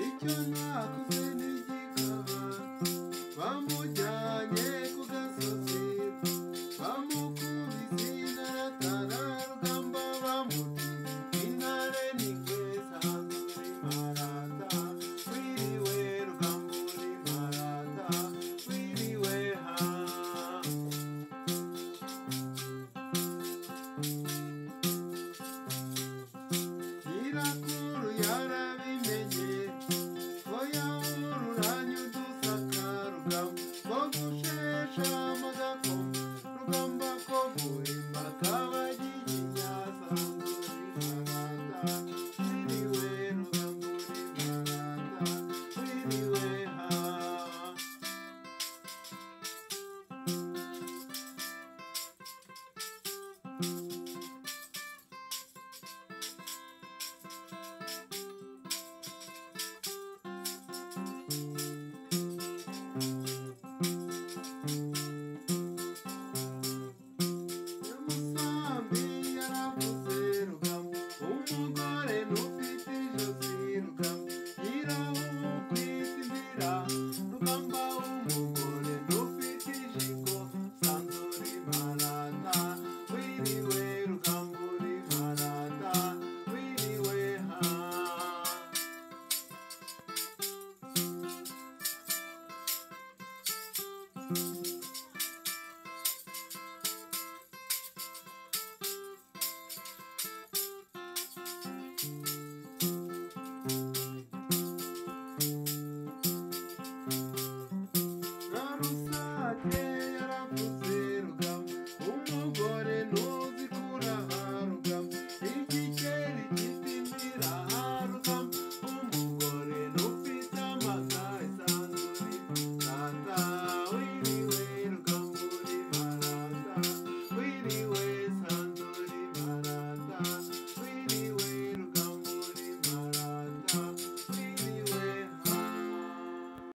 icyo nakoze ntigikaba bamujyanye ku gasozi bamukubise inaratara rugamba bamuti intare n'ingwe zandura imparata wiriwe rugambura imparata wiriwe ha nyirakuru yarabimenye ko yahururanye udusaka rugamba ko gushesha amagakoma rugamba ko guhimba kabagiye inyazandura imparata wiriwe rugambura imparata wiriwe ha umusambi yaravuze rugamba umugore n'ufite ijosi rugamba nyirawo kwita inzira rugamba umugore n'ufite ijipo sandura imparata wiriwe rugambura imparata wiriwe ha